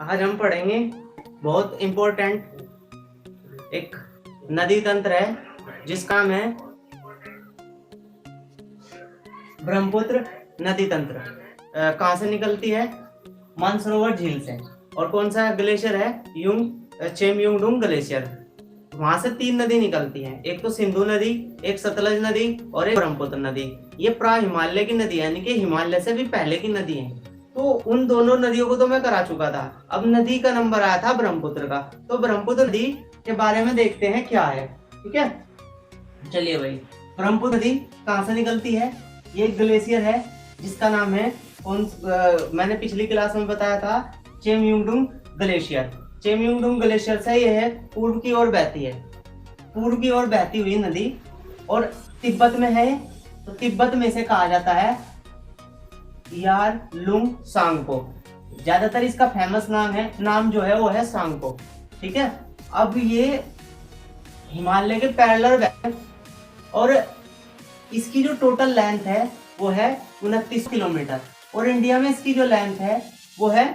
आज हम पढ़ेंगे बहुत इम्पोर्टेंट एक नदी तंत्र है जिसका नाम है ब्रह्मपुत्र नदी तंत्र। कहाँ से निकलती है? मानसरोवर झील से। और कौन सा ग्लेशियर है? चेमयुंगडुंग ग्लेशियर। वहां से 3 नदी निकलती हैं, एक तो सिंधु नदी, एक सतलज नदी और एक ब्रह्मपुत्र नदी। ये प्रा हिमालय की नदी यानी कि हिमालय से भी पहले की नदी है। तो उन दोनों नदियों को तो मैं करा चुका था। अब नदी का नंबर आया था ब्रह्मपुत्र का, तो ब्रह्मपुत्र नदी के बारे में देखते हैं क्या है। ठीक है, चलिए भाई। ब्रह्मपुत्र नदी कहाँ से निकलती है? ये ग्लेशियर है जिसका नाम है मैंने पिछली क्लास में बताया था, चेमयुंगडुंग ग्लेशियर। चेमयुंगडुंग ग्लेशियर से यह है पूर्व की ओर बहती है, पूर्व की ओर बहती हुई नदी। और तिब्बत में है, तो तिब्बत में इसे कहा जाता है यार लुंग सांगपो। ज्यादातर इसका फेमस नाम जो है वो है सांगपो। ठीक है, अब ये हिमालय के पैरेलल और इसकी जो टोटल लेंथ है वो है 29 किलोमीटर और इंडिया में इसकी जो लेंथ है वो है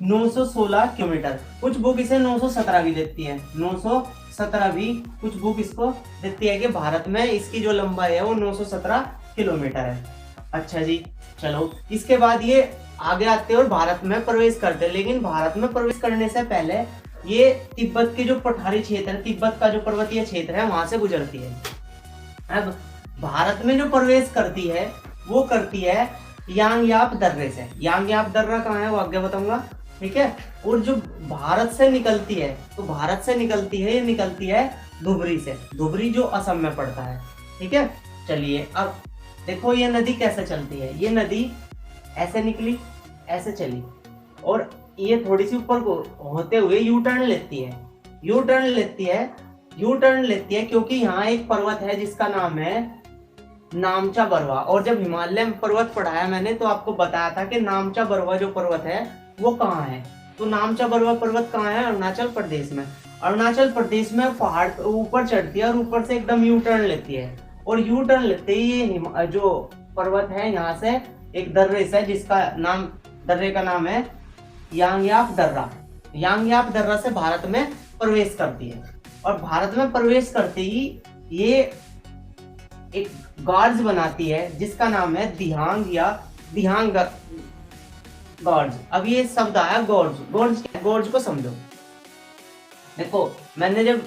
916 किलोमीटर। कुछ बुक इसे 917 भी देती है, 917 भी कुछ बुक इसको देती है कि भारत में इसकी जो लंबाई है वो 917 किलोमीटर है। अच्छा जी, चलो इसके बाद ये आगे आते और भारत में प्रवेश करते, लेकिन भारत में प्रवेश करने से पहले ये तिब्बत के जो पठारी क्षेत्र है, तिब्बत का जो पर्वतीय क्षेत्र है वहां से गुजरती है। अब भारत में जो प्रवेश करती है वो करती है यांगयाप दर्रे से। यांगयाप दर्रा कहाँ है वो आगे बताऊंगा। ठीक है, और जो भारत से निकलती है, तो भारत से निकलती है, ये निकलती है धुबरी से। धुबरी जो असम में पड़ता है। ठीक है, चलिए अब देखो ये नदी कैसे चलती है। ये नदी ऐसे निकली, ऐसे चली और ये थोड़ी सी ऊपर को होते हुए यू टर्न लेती है। यू टर्न लेती है क्योंकि यहाँ एक पर्वत है जिसका नाम है नामचा बरवा। और जब हिमालय पर्वत पढ़ाया मैंने तो आपको बताया था कि नामचा बरवा जो पर्वत है वो कहाँ है। तो नामचा बरवा पर्वत कहाँ है? अरुणाचल प्रदेश में। अरुणाचल प्रदेश में पहाड़ ऊपर चढ़ती है और ऊपर से एकदम यू टर्न लेती है। और यू टर्न लेते ही ये जो पर्वत है यहाँ से एक दर्रे से, जिसका नाम दर्रे का नाम है यांगयाप दर्रा। यांगयाप दर्रा से भारत में प्रवेश करती है और भारत में प्रवेश करते ही ये एक गॉर्ज बनाती है जिसका नाम है दिहांग या दिहांग गॉर्ज। अब ये शब्द आया गॉर्ज को समझो। देखो मैंने जब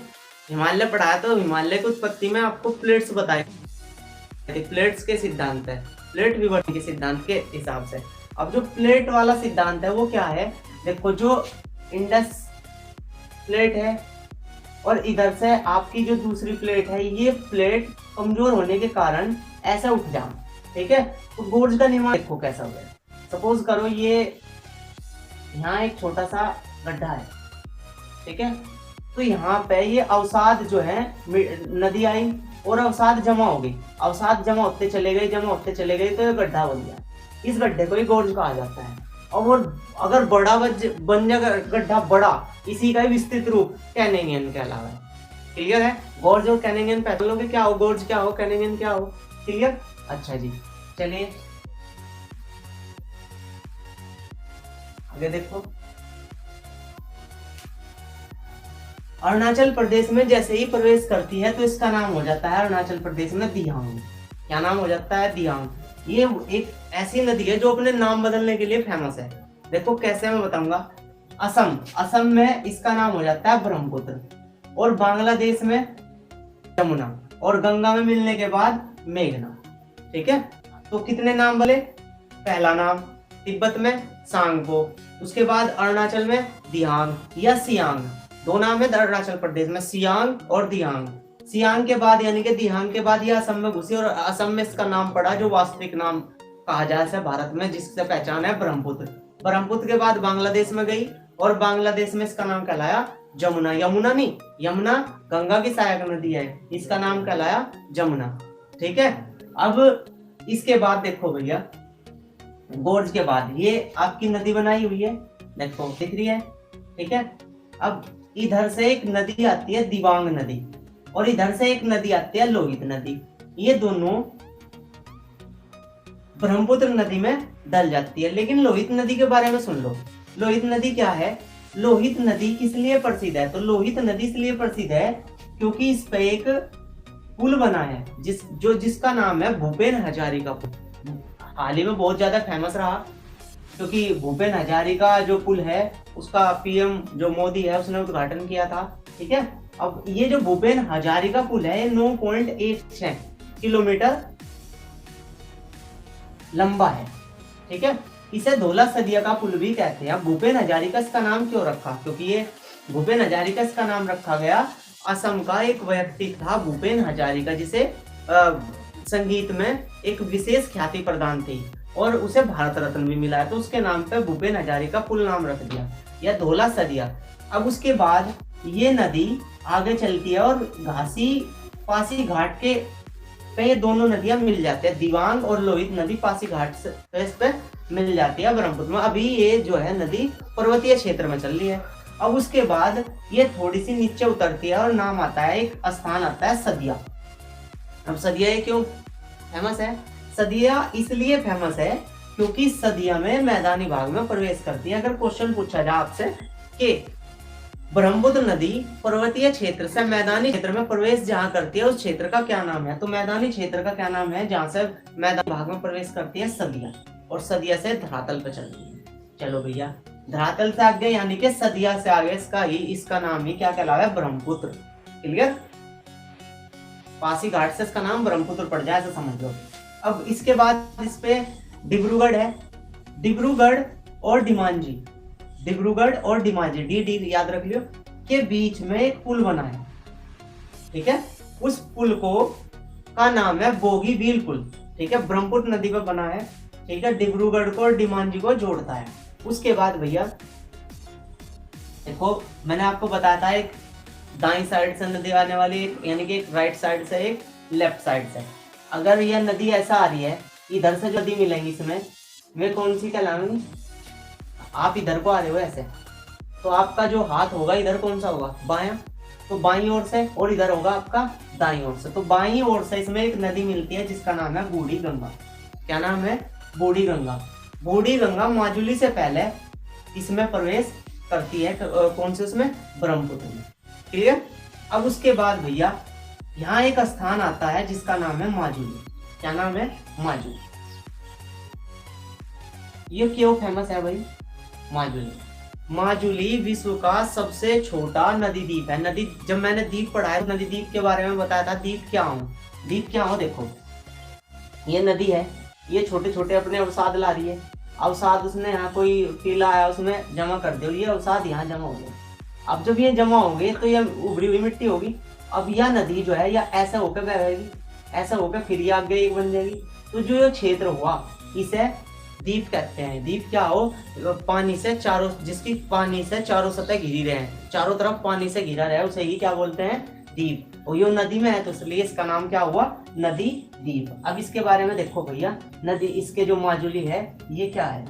हिमालय पढ़ाया तो हिमालय की उत्पत्ति में आपको प्लेट्स बताए, प्लेट्स के सिद्धांत है, प्लेट विवर्तन के सिद्धांत के हिसाब से। अब जो प्लेट वाला सिद्धांत है वो क्या है? देखो जो इंडस प्लेट है और इधर से आपकी जो दूसरी प्लेट है, ये प्लेट कमजोर होने के कारण ऐसा उठ जाए। ठीक है, तो गोर्ज का निर्माण देखो कैसा हुआ है। सपोज करो ये यहाँ एक छोटा सा गड्ढा है। ठीक है, तो यहाँ पे ये अवसाद जो है नदी आई और अवसाद जमा हो गई, अवसाद जमा होते चले गए तो ये गड्ढा बन गया। इस गड्ढे को ही गोर्ज कहा जाता है। और अगर बड़ा बन जाएगा गड्ढा बड़ा, इसी का ही विस्तृत रूप कैनिंगन कहलावा है। क्लियर है? गोर्ज और कैनिंगन पहचान लोगे क्या हो, गोर्ज क्या हो, कैनिंगन क्या हो। क्लियर? अच्छा जी, चलिए आगे देखो। अरुणाचल प्रदेश में जैसे ही प्रवेश करती है तो इसका नाम हो जाता है अरुणाचल प्रदेश में दियांग। क्या नाम हो जाता है? दियांग। ये एक ऐसी नदी है जो अपने नाम बदलने के लिए फेमस है। देखो कैसे मैं बताऊंगा। असम में इसका नाम हो जाता है ब्रह्मपुत्र और बांग्लादेश में यमुना और गंगा में मिलने के बाद मेघना। ठीक है, तो कितने नाम बोले? पहला नाम तिब्बत में सांगपो, उसके बाद अरुणाचल में दियांग या सियांग। 2 नाम है अरुणाचल प्रदेश में, सियांग और दियांग। सियांग के बाद यानी कि दियांग के बाद ये असम में घुसी और असम में इसका नाम पड़ा जो वास्तविक नाम कहा जाए से भारत में जिससे पहचान है ब्रह्मपुत्र। ब्रह्मपुत्र के बाद बांग्लादेश में गई और बांग्लादेश में इसका नाम कहलाया जमुना। यमुना नहीं, यमुना गंगा की सहायक नदी है, इसका नाम कहलाया जमुना। ठीक है, अब इसके बाद देखो भैया, गोर्ज के बाद ये आपकी नदी बनाई हुई है, देखो दिख रही है। ठीक है, अब इधर से एक नदी आती है दिबांग नदी और इधर से एक नदी आती है लोहित नदी। ये दोनों ब्रह्मपुत्र नदी में डल जाती है। लेकिन लोहित नदी के बारे में सुन लो। लोहित नदी क्या है? लोहित नदी किस लिए प्रसिद्ध है? तो लोहित नदी इसलिए प्रसिद्ध है क्योंकि इस पे एक पुल बना है जिसका नाम है भूपेन हजारिका पुल। हाल ही में बहुत ज्यादा फेमस रहा क्योंकि भूपेन हजारिका जो पुल है उसका पीएम जो मोदी है उसने उद्घाटन किया था। ठीक है, अब ये जो भूपेन हजारिका पुल है 9.16 किलोमीटर लंबा है। ठीक है, इसे धौला सदिया का पुल भी कहते हैं। अब भूपेन हजारिका इसका नाम क्यों रखा? क्योंकि ये भूपेन हजारिका इसका नाम रखा गया, असम का एक व्यक्ति था भूपेन हजारिका जिसे संगीत में एक विशेष ख्याति प्रदान थी और उसे भारत रत्न भी मिला है, तो उसके नाम पे भूपेन हजारिका पुल नाम रख दिया या धौला सदिया। अब उसके बाद ये नदी आगे चलती है और घासी पासी घाट के पे ये दोनों नदियां मिल जाती है, दिवांग और लोहित नदी पासी घाट से इस पे मिल जाती है ब्रह्मपुत्र में। अभी ये जो है नदी पर्वतीय क्षेत्र में चल रही है। अब उसके बाद ये थोड़ी सी नीचे उतरती है और नाम आता है, एक स्थान आता है सदिया। अब सदिया ये क्यों फेमस है? सदिया इसलिए फेमस है क्योंकि सदिया में मैदानी भाग में प्रवेश करती है। अगर क्वेश्चन पूछा जाए आपसे कि ब्रह्मपुत्र नदी पर्वतीय क्षेत्र से मैदानी क्षेत्र में प्रवेश जहाँ करती है उस क्षेत्र का क्या नाम है? तो मैदानी क्षेत्र का क्या नाम है जहाँ से मैदानी भाग में प्रवेश करती है? सदिया। और सदिया से धरातल पे चलती है। चलो भैया, धरातल से आगे यानी कि सदिया से आगे इसका नाम ही क्या कहलावा है? ब्रह्मपुत्र। क्लियर? पासी घाट से इसका नाम ब्रह्मपुत्र पड़ जाए, ऐसा समझ लो। अब इसके बाद इस पे डिब्रूगढ़ है। डिब्रूगढ़ और डिमांजी, डिब्रूगढ़ और डिमांजी डी याद रख लियो, के बीच में एक पुल बना है। ठीक है, उस पुल को का नाम है बोगीबील पुल। ठीक है, ब्रह्मपुत्र नदी पर बना है। ठीक है, डिब्रूगढ़ को और डिमांजी को जोड़ता है। उसके बाद भैया देखो, मैंने आपको बताया था एक दाईं साइड से नदी आने वाली, यानी कि एक राइट साइड से एक लेफ्ट साइड से। अगर यह नदी ऐसा आ रही है, इधर से जो नदी मिलेंगी इसमें वे कौन सी कहलाएंगी? आप इधर को आ रहे हो ऐसे, तो आपका जो हाथ होगा इधर कौन सा होगा? बायां। तो बाईं ओर से, और इधर होगा आपका दाईं ओर से। तो बाईं ओर से इसमें एक नदी मिलती है जिसका नाम है बूढ़ी गंगा। क्या नाम है? बूढ़ी गंगा। बूढ़ी गंगा माजुली से पहले इसमें प्रवेश करती है। कौन से? उसमें ब्रह्मपुत्र में। क्लियर? अब उसके बाद भैया यहाँ एक स्थान आता है जिसका नाम है माजुली। क्या नाम है? माजुली। ये क्यों फेमस है भाई? माजुली, माजुली विश्व का सबसे छोटा नदी द्वीप है। नदी, जब मैंने द्वीप पढ़ा है नदी द्वीप के बारे में बताया था। द्वीप क्या हो? द्वीप क्या हो? देखो, ये नदी है, ये छोटे छोटे अपने अवसाद ला रही है। अवसाद उसने यहाँ कोई टीला आया उसमें जमा कर दिया, ये अवसाद यहाँ जमा हो गया। अब जब ये जमा होंगे तो ये उभरी हुई मिट्टी होगी। अब यह नदी जो है या ऐसा होकर बहेगी, ऐसा होकर फिर ये आगे एक बन जाएगी। तो जो ये क्षेत्र हुआ इसे द्वीप कहते हैं। द्वीप क्या हो? पानी से चारों, जिसकी पानी से चारों सतह घिरी रहे हैं, चारों तरफ पानी से घिरा रहे, उसे ही क्या बोलते हैं? द्वीप। और ये नदी में है तो इसलिए इसका नाम क्या हुआ? नदी द्वीप। अब इसके बारे में देखो भैया, नदी इसके जो माजुली है ये क्या है?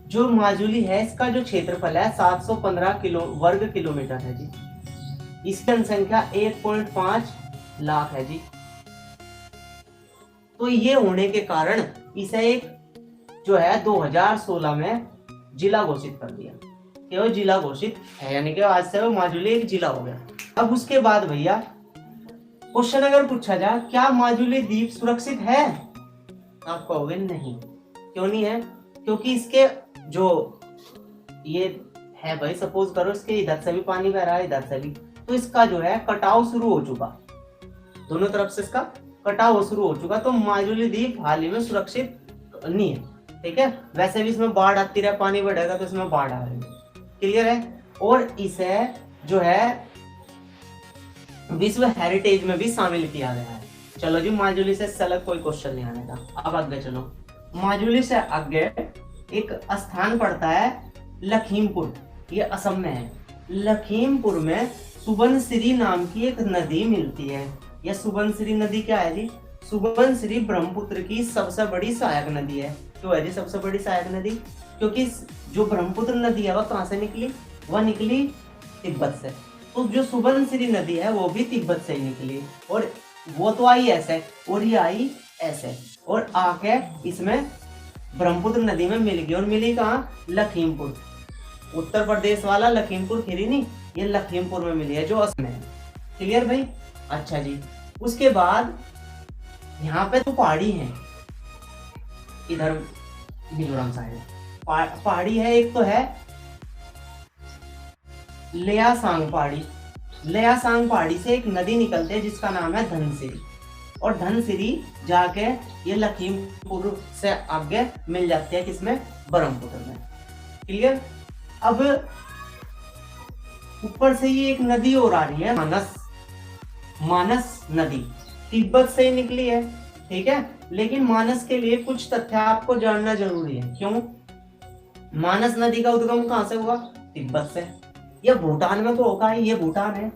जो माजुली है इसका जो क्षेत्रफल है 715 वर्ग किलोमीटर है जी। इसकी जनसंख्या 1.5 लाख है जी। तो ये होने के कारण इसे एक जो है 2016 में जिला घोषित कर दिया कि वो जिला घोषित है, यानी कि आज से वो माजुली एक जिला हो गया। अब उसके बाद भैया क्वेश्चन अगर पूछा जाए क्या माजुली द्वीप सुरक्षित है? आप कहोगे नहीं। क्यों नहीं है? क्योंकि इसके जो ये है भाई, सपोज करो इसके इधर से भी पानी बह रहा है, इधर से भी, तो इसका जो है कटाव शुरू हो चुका, दोनों तरफ से इसका कटाव शुरू हो चुका। तो माजुली द्वीप हाल ही में सुरक्षित नहीं है। ठीक है, वैसे भी इसमें बाढ़ आती रहे, पानी बढ़ेगा तो इसमें बाढ़ आ रही है। क्लियर है? और इसे जो है विश्व हेरिटेज में भी शामिल किया गया है। चलो जी, माजुली से अलग कोई क्वेश्चन नहीं आने का। अब आगे चलो, माजुली से आगे एक स्थान पड़ता है लखीमपुर, ये असम में है। लखीमपुर में सुबनसिरी नाम की एक नदी मिलती है। यह सुबनसिरी नदी क्या है जी? सुबनसिरी ब्रह्मपुत्र की सबसे बड़ी सहायक नदी है। क्यों है जी सबसे बड़ी सहायक नदी? क्योंकि जो ब्रह्मपुत्र नदी है वह कहाँ से निकली? वह निकली तिब्बत से। तो जो सुबनसिरी नदी है वो भी तिब्बत से ही निकली, और वो तो आई ऐसे और ये आई ऐसे, और आके इसमें ब्रह्मपुत्र नदी में मिल गई, और मिली कहाँ? लखीमपुर, उत्तर प्रदेश वाला लखीमपुर खीरी नहीं, ये लखीमपुर में मिली है जो असम में है। क्लियर भाई? अच्छा जी, उसके बाद यहाँ पे तो पहाड़ी है, इधर मिजोरम साइड पहाड़ी है। एक तो है लेयासांग पहाड़ी, लेयासांग पहाड़ी से एक नदी निकलती है जिसका नाम है धनसिरी, और धनसिरी जाके ये लखीमपुर से आगे मिल जाती है, किसमें? ब्रह्मपुत्र में। क्लियर? अब ऊपर से ये एक नदी और आ रही है, मानस, मानस नदी तिब्बत से ही निकली है, ठीक है। लेकिन मानस के लिए कुछ तथ्य आपको जानना जरूरी है। क्यों? मानस नदी का उद्गम कहां से हुआ? तिब्बत से। ये भूटान में तो होकर आई, ये भूटान है,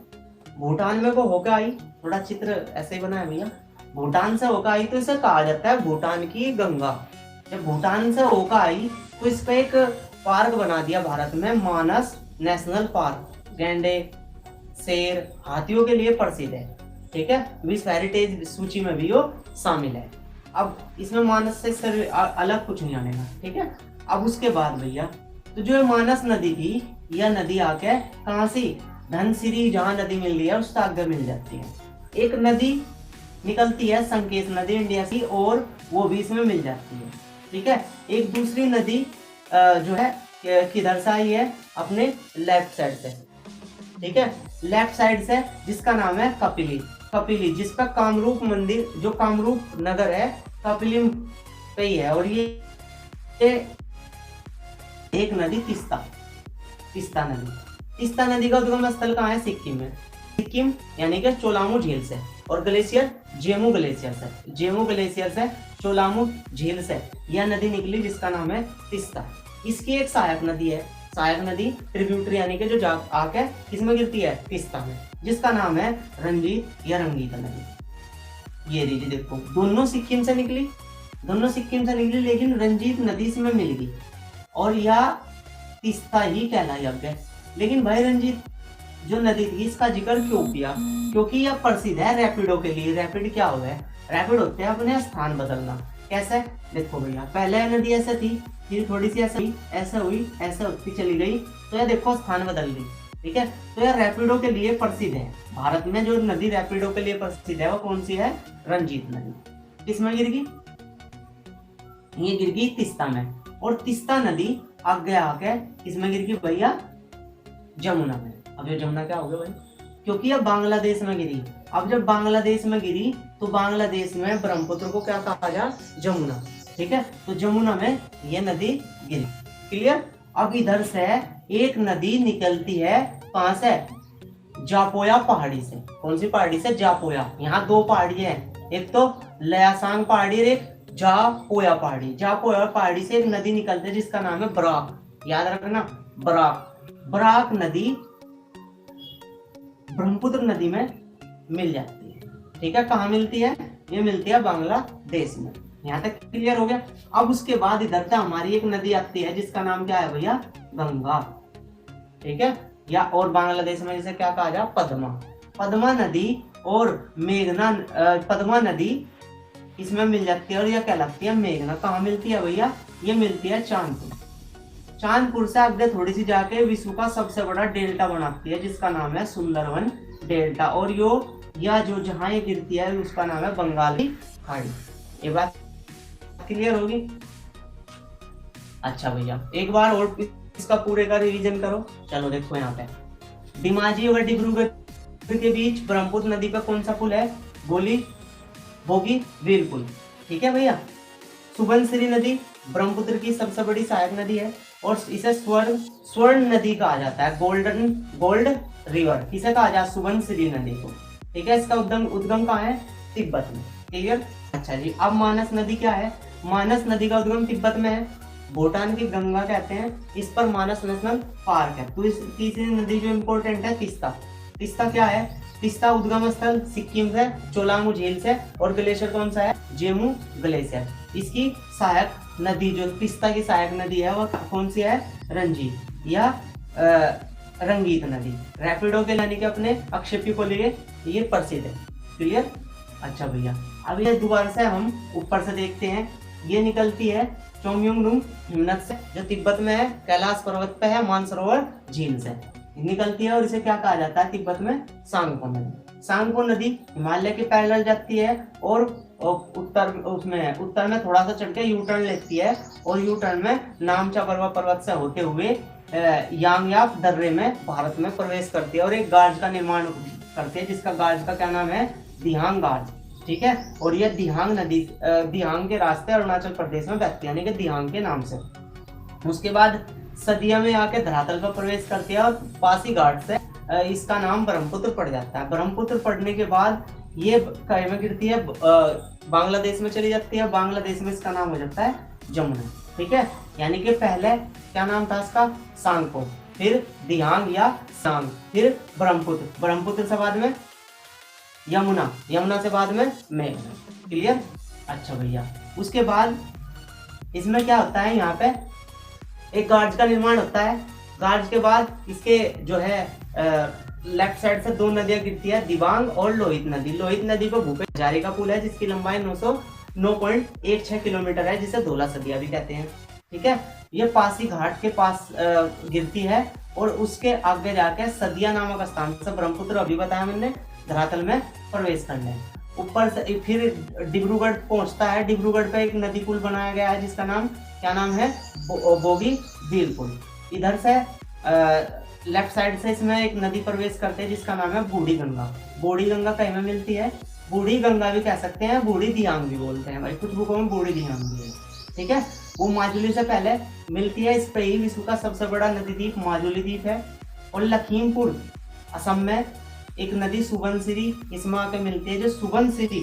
भूटान में वो होकर आई, थोड़ा चित्र ऐसे ही बना है भैया, भूटान से होकर आई तो इसे कहा जाता है भूटान की गंगा। जब भूटान से होकर आई तो इस पे एक पार्क बना दिया भारत में, मानस नेशनल पार्क, गैंडे, शेर, हाथियों के लिए प्रसिद्ध है, ठीक है। विश्व हेरिटेज सूची में भी वो शामिल है। अब इसमें मानस से अलग कुछ नहीं आनेगा, ठीक है। अब उसके बाद भैया तो जो मानस नदी थी, यह नदी आके कहाँ से? धनसिरी जहाँ नदी मिल रही है उससे आगे मिल जाती है। एक नदी निकलती है संकेत नदी इंडिया की, और वो भी इसमें मिल जाती है, ठीक है। एक दूसरी नदी जो है किधर से आई है? अपने लेफ्ट साइड से, ठीक है, लेफ्ट साइड से, जिसका नाम है कपिली। कपिली जिसका कामरूप मंदिर, जो कामरूप नगर है कपिली पे ही है। और ये एक नदी तीस्ता, तीस्ता नदी, तीस्ता नदी का उद्गम स्थल कहाँ है? सिक्किम में, सिक्किम यानी कि चोलामू झील से, और ग्लेशियर जेमू ग्लेशियर से, जेमू ग्लेशियर से चोलामू झील से यह नदी निकली जिसका नाम है तीस्ता। इसकी एक सहायक नदी है, सहायक नदी ट्रिब्यूटरी यानी कि जो आके किसमें गिरती है? तीस्ता में, जिसका नाम है रंजीत या रंगीत नदी। ये दीजिए देखो, दोनों सिक्किम से निकली, दोनों सिक्किम से निकली, लेकिन रंजीत नदी इसमें मिल गई और यह तीस्ता ही कहलाई अब। लेकिन भाई रंजीत जो नदी थी इसका जिक्र क्यों किया? क्योंकि यह प्रसिद्ध है रैपिडो के लिए। रैपिड क्या हो गया? रैपिड होते हैं अपने स्थान बदलना। कैसे? देखो भैया, पहले नदी ऐसे थी, फिर थोड़ी सी ऐसे हुई, ऐसे हुई, ऐसे होती चली गई, तो यह देखो स्थान बदल गई, ठीक है। तो यह रैपिडो के लिए प्रसिद्ध है। भारत में जो नदी रैपिडो के लिए प्रसिद्ध है वो कौन सी है? रंजीत नदी। किसमें गिर गई? ये गिर गई तीस्ता में। और तीस्ता नदी आगे आके किसमें गिर गई भैया? जमुना में। अब ये जमुना क्या हो गया भाई? क्योंकि अब बांग्लादेश में गिरी। अब जब बांग्लादेश में गिरी तो बांग्लादेश में ब्रह्मपुत्र को क्या कहा जा? जमुना, ठीक है। तो जमुना में ये नदी गिरी। क्लियर? अब इधर से एक नदी निकलती है, कहां से? जापोया पहाड़ी से। कौन सी पहाड़ी से? जापोया। यहाँ दो पहाड़ी है, एक तो लयासांग पहाड़ी और एक जापोया पहाड़ी। जापोया पहाड़ी से एक नदी निकलती है जिसका नाम है बराक। याद रखना, बराक। बराक नदी ब्रह्मपुत्र नदी में मिल जाती है, ठीक है। कहाँ मिलती है? ये मिलती है बांग्लादेश में। यहाँ तक क्लियर हो गया। अब उसके बाद इधर से हमारी एक नदी आती है जिसका नाम क्या है भैया? गंगा, ठीक है। या और बांग्लादेश में जैसे क्या कहा जाए? पद्मा। पद्मा नदी और मेघना, पद्मा नदी इसमें मिल जाती है और यह कहलाती है मेघना। कहाँ मिलती है भैया? ये मिलती है चांदपुर। चांदपुर से आगे थोड़ी सी जाके विश्व का सबसे बड़ा डेल्टा बनाती है जिसका नाम है सुंदरवन डेल्टा। और यह जो जहाँ ये गिरती है उसका नाम है बंगाली खाड़ी। ये बात क्लियर होगी? अच्छा भैया, एक बार और इसका पूरे का रिवीजन करो। चलो देखो, यहाँ पे डिमाजी और डिब्रूगढ़ के बीच ब्रह्मपुत्र नदी पर कौन सा पुल है? गोली बोगी वीर पुल, ठीक है भैया। सुबनसिरी नदी ब्रह्मपुत्र की सबसे बड़ी सहायक नदी है और इसे स्वर्ण नदी कहा जाता है, गोल्ड रिवर। किसे कहा जाता है? सुबनसिरी नदी को, ठीक है। इसका उद्गम कहाँ है? तिब्बत में। क्लियर? अच्छा जी, अब मानस नदी क्या है? मानस नदी का उद्गम तिब्बत में है, भूटान की गंगा कहते हैं, इस पर मानस नेशनल पार्क है। तो इस तीसरी नदी जो इम्पोर्टेंट है तीस्ता। तीस्ता क्या है? तीस्ता उद्गम स्थल सिक्किम से, चोलामू झील से, और ग्लेशियर कौन सा है? जेमू ग्लेशियर। इसकी सहायक नदी जो तीस्ता की सहायक नदी है वह कौन सी है? रंजीत या रंगीत नदी। रैपिडो के यानी कि अपने अक्षेपी को लिए ये प्रसिद्ध है। क्लियर? अच्छा भैया, अब ये दोबारा से हम ऊपर से देखते हैं। ये निकलती है चोंगयुंगडुंग हिमनद से, जो तिब्बत में है, कैलाश पर्वत पे है, मानसरोवर झील से निकलती है और इसे क्या कहा जाता है तिब्बत में? सांगपो नदी। सांगपो नदी हिमालय के पैरेलल जाती है और उत्तर में थोड़ा सा चढ़ के यू टर्न लेती है और यू टर्न में नामचा बरवा पर्वत से होते हुए यांगयाप दर्रे में भारत में प्रवेश करती है और एक गार्ज का निर्माण करती है, जिसका गार्ज का क्या नाम है? दिहांग गार्ज। ठीक है, और यह दिहांग नदी दिहांग के रास्ते अरुणाचल प्रदेश में बहती है, यानी कि दिहांग के नाम से। उसके बाद सदिया में आके धरातल पर प्रवेश करती है और पासीघाट से इसका नाम ब्रह्मपुत्र पड़ जाता है। ब्रह्मपुत्र पड़ने के बाद ये कहीं में गिरती है, बांग्लादेश में चली जाती है, बांग्लादेश में इसका नाम हो जाता है जमुना। ठीक है, यानी कि पहले क्या नाम था इसका? सांगपो, फिर दिहांग या सांग, फिर ब्रह्मपुत्र, ब्रह्मपुत्र से बाद में यमुना, यमुना से बाद में मेघना। क्लियर? अच्छा भैया, उसके बाद इसमें क्या होता है? यहाँ पे एक गार्ज का निर्माण होता है। गार्ज के बाद इसके जो है लेफ्ट साइड से दो नदियां गिरती है, दिबांग और लोहित नदी। लोहित नदी पर भूपेश हजारे का पुल है, जिसकी लंबाई 909.16 किलोमीटर है, जिसे धोला सदिया भी कहते हैं। ठीक है, ये पासीघाट के पास गिरती है और उसके आगे जाके सदिया नामक स्थान से ब्रह्मपुत्र, अभी बताया मैंने, धरातल में प्रवेश करने। ऊपर से फिर डिब्रूगढ़ पहुंचता है। डिब्रूगढ़ पे एक नदी पुल बनाया गया है, जिसका नाम क्या नाम है? बोगी बील पुल। इधर से लेफ्ट साइड से इसमें एक नदी प्रवेश करते हैं, जिसका नाम है बूढ़ी गंगा। बूढ़ी गंगा कहीं में मिलती है? बूढ़ी गंगा भी कह सकते हैं, बूढ़ी दियांग भी बोलते हैं भाई, कुछ बुकों में बूढ़ी दियांग भी है। ठीक है, वो माजुली से पहले मिलती है। इस पे ही विश्व का सबसे बड़ा नदी द्वीप माजुली द्वीप है। और लखीमपुर असम में एक नदी सुबनसिरी इसमें आके मिलती है, जो सुबनसिरी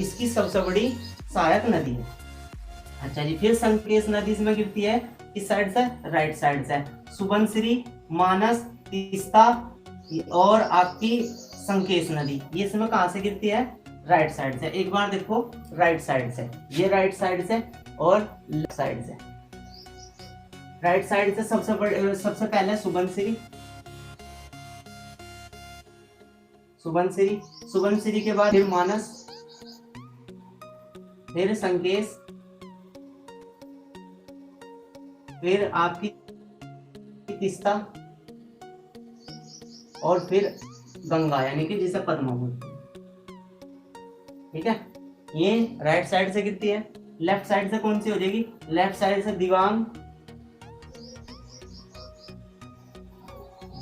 इसकी सबसे बड़ी सहायक नदी है। अच्छा जी, फिर संकेश नदी इसमें गिरती है, इस साइड से, राइट साइड से। सुबनसिरी, मानस, तीस्ता और आपकी संकेश नदी, ये इसमें कहां से गिरती है? राइट साइड से। एक बार देखो, राइट साइड से, ये राइट साइड से और लेफ्ट साइड से। राइट साइड से सबसे पहले सुबनसिरी, सुबनसिरी, सुबनसिरी के बाद फिर मानस, फिर संकेश, फिर आपकी तीस्ता और फिर गंगा, यानी कि जिसे पद्मा बोलते हैं। ठीक है, ये राइट साइड से गिरती है। लेफ्ट साइड से कौन सी हो जाएगी? लेफ्ट साइड से दिबांग,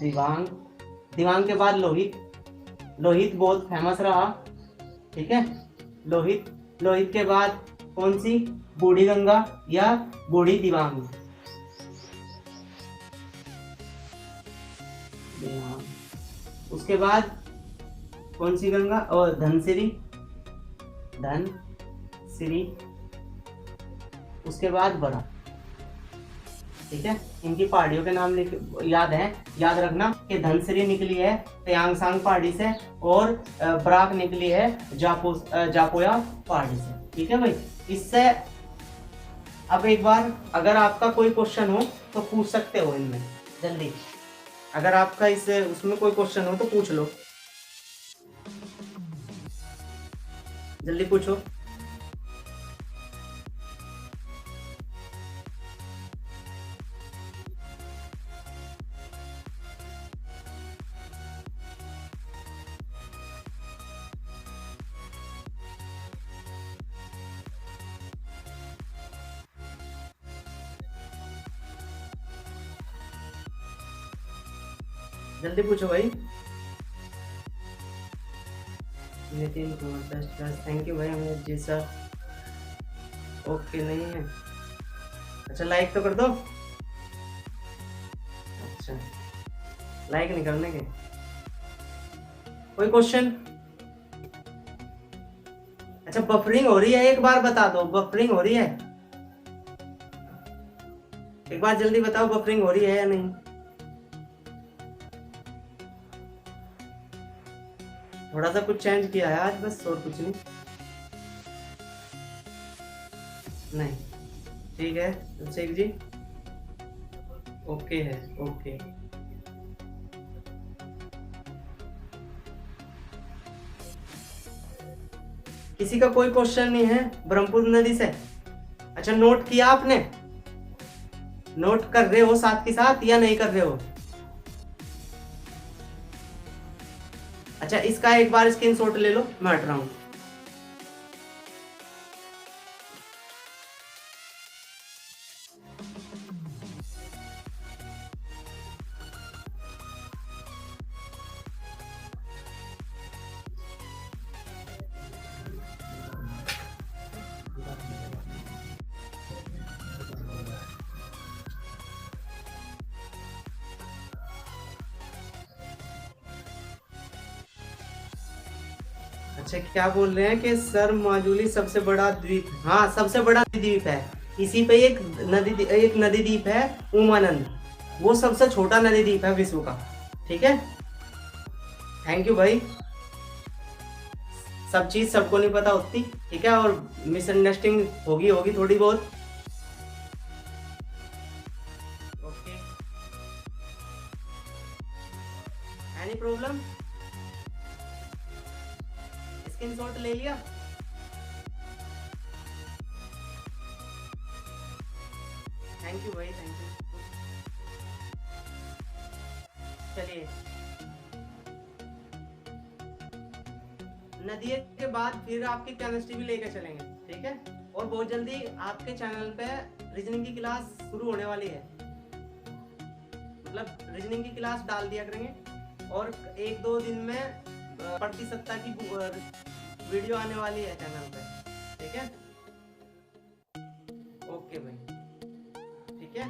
दिबांग, दिबांग के बाद लोहित। लोहित बहुत फेमस रहा। ठीक है, लोहित, लोहित के बाद कौन सी? बूढ़ी गंगा या बूढ़ी दिबांग। उसके बाद कौन सी गंगा? और धनसिरी, धनसिरी। उसके बाद बड़ा। ठीक है, इनकी पहाड़ियों के नाम याद रखना कि धनसिरी निकली है तयांगसांग पहाड़ी से और बराक निकली है जापोया पहाड़ी से। ठीक है भाई, इससे अब एक बार अगर आपका कोई क्वेश्चन हो तो पूछ सकते हो इनमें जल्दी। अगर आपका उसमें कोई क्वेश्चन हो तो पूछ लो, जल्दी पूछो। जल्दी पूछो भाई। Nitin Kumar, best, thank you भाई। हमें जी सर, ओके नहीं है। अच्छा, लाइक तो कर दो। अच्छा, लाइक नहीं करने के। कोई क्वेश्चन? अच्छा, बफरिंग हो रही है, एक बार बता दो, बफरिंग हो रही है? एक बार जल्दी बताओ, बफरिंग हो रही है या नहीं? थोड़ा सा कुछ चेंज किया है आज बस, और कुछ नहीं। नहीं, ठीक है अभिषेक जी, ओके है, ओके। किसी का कोई क्वेश्चन नहीं है ब्रह्मपुत्र नदी से? अच्छा, नोट किया आपने? नोट कर रहे हो साथ के साथ या नहीं कर रहे हो? अच्छा, इसका एक बार स्क्रीनशॉट ले लो, मैं हट रहा हूँ। अच्छा, क्या बोल रहे हैं कि सर माजुली सबसे बड़ा द्वीप? हाँ, सबसे बड़ा द्वीप है। इसी पे एक नदी द्वीप है, उमानंद। वो सबसे छोटा नदी द्वीप है विश्व का। ठीक है, थैंक यू भाई। सब चीज सबको नहीं पता होती, ठीक है, और मिसअंडरस्टैंडिंग होगी होगी थोड़ी बहुत। Okay, any problem? स्क्रीनशॉट ले लिया? थैंक यू भाई, थैंक यू। चलिए, नदी के बाद फिर आपकी केमिस्ट्री भी लेकर चलेंगे, ठीक है। और बहुत जल्दी आपके चैनल पे रीजनिंग की क्लास शुरू होने वाली है, मतलब रीजनिंग की क्लास डाल दिया करेंगे, और एक दो दिन में प्रतिशतता की वीडियो आने वाली है चैनल पे, ठीक है। ओके भाई, ठीक है।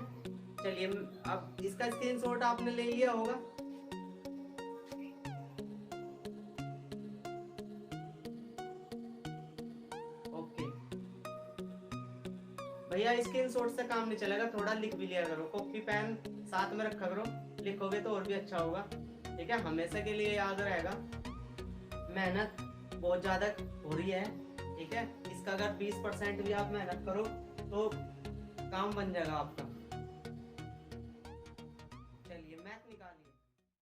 चलिए, अब इसका स्क्रीनशॉट आपने ले लिया होगा। ओके भैया, स्क्रीनशॉट से काम नहीं चलेगा, थोड़ा लिख भी लिया करो, कॉपी पेन साथ में रखा करो, लिखोगे तो और भी अच्छा होगा, ठीक है, हमेशा के लिए याद रहेगा। मेहनत बहुत ज्यादा हो रही है, ठीक है। इसका अगर 20% भी आप मेहनत करो तो काम बन जाएगा आपका।